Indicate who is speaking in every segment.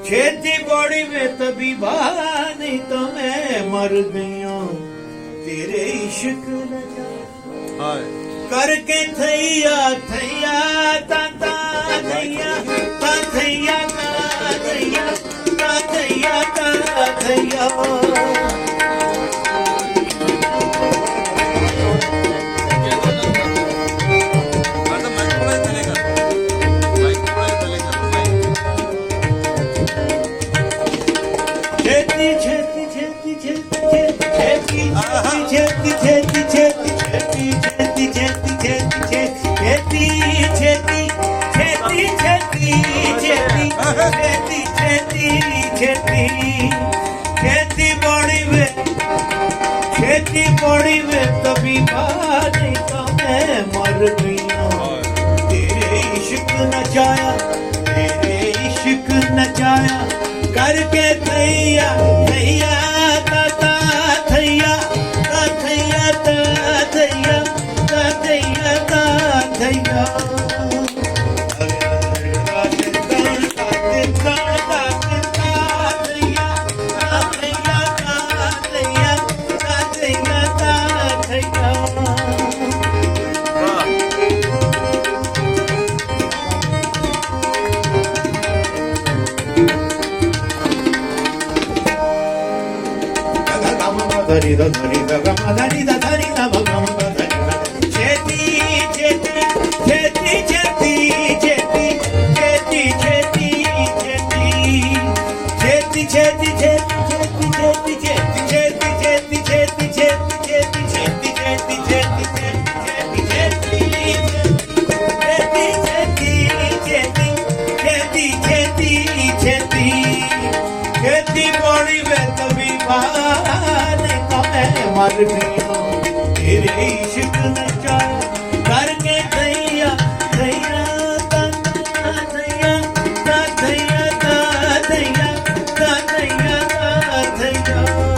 Speaker 1: खेती बड़ी में तभी नहीं तो मैं मर गई हूँ तेरे इश्क न जा करके थैया थैया ता थैया ता थैया ता थैया ता थैया ता थैया खेती बड़ी में तभी नहीं तो मैं मर गई हूँ तेरे इश्क नचाया तेरे इश्क नचाया करके थैया थैया ता थैया ता थैया ता थैया ता थैया ता थैया धरी द गम धरी द गम खेती खेती खेती खेती खेती खेती खेती खेती खेती खेती खेती खेती खेती खेती बड़ी में कभी मर गई हूँ तेरे इश्क नचाया करके थैया थैया ता थैया ता थैया ता थैया ता थैया ता थैया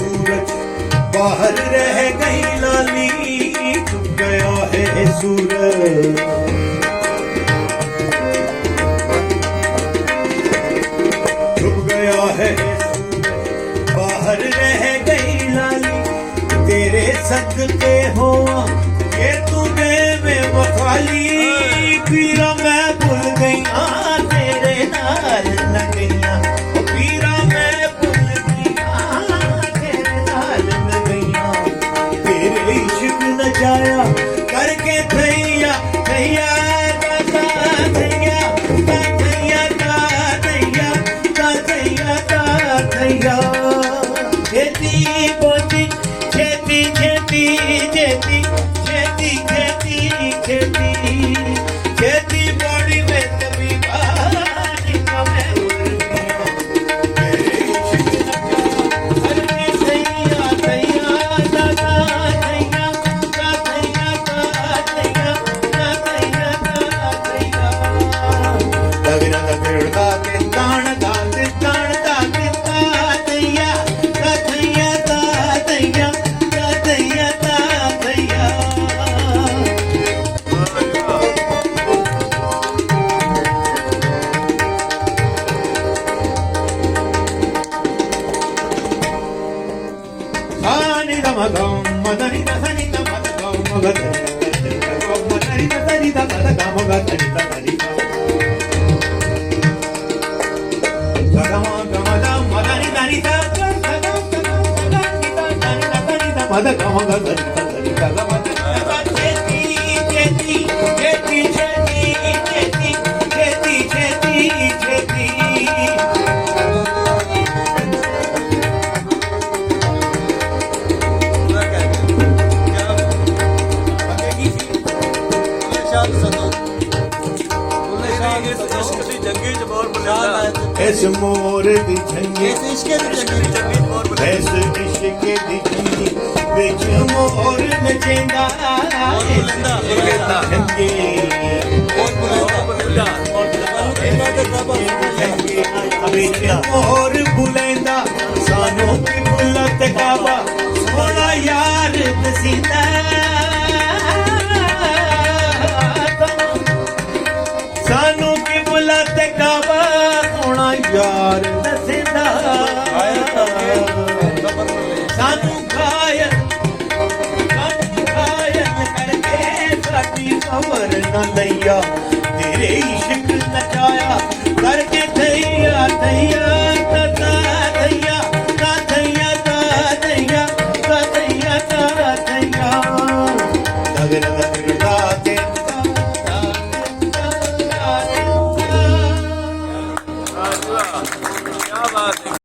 Speaker 1: सूरज बाहर रह गई लाली डूब गया है सूरज डूब गया है बाहर रह गई लाली तेरे सदके हो ये तूने में वफाली पीरा मैं भूल गई तेरे नाल न गईया पीरा मैं नचाया करके थैया थैया ता थैया ता थैया ता थैया ता थैया ता थैया खेती बोती खेती खेती खेती खेती खेती खेती खेती बड़ी में तभी इस मोर दी झंगी इस इश्क दी झंगी विच मोर नचेंदा झंगी ਵਿੱਚ ਮੋਰ ਬੁਲੇਂਦਾ ਸਾਨੂੰ ਕੀ ਬੁਲਤ ਕਾਬਾ ਸੋਹਣਾ ਯਾਰ ਦਸੀਂਦਾ ਸਾਨੂੰ ਕੀ ਬੁਲਤ ਕਾਬਾ ਸੋਹਣਾ ਯਾਰ ਦਸੀਂਦਾ ਸਾਨੂੰ ਕਾਇਲ ਕਰਕੇ ਸਾਡੀ ਖਬਰ ਨਾ ਲਈਆ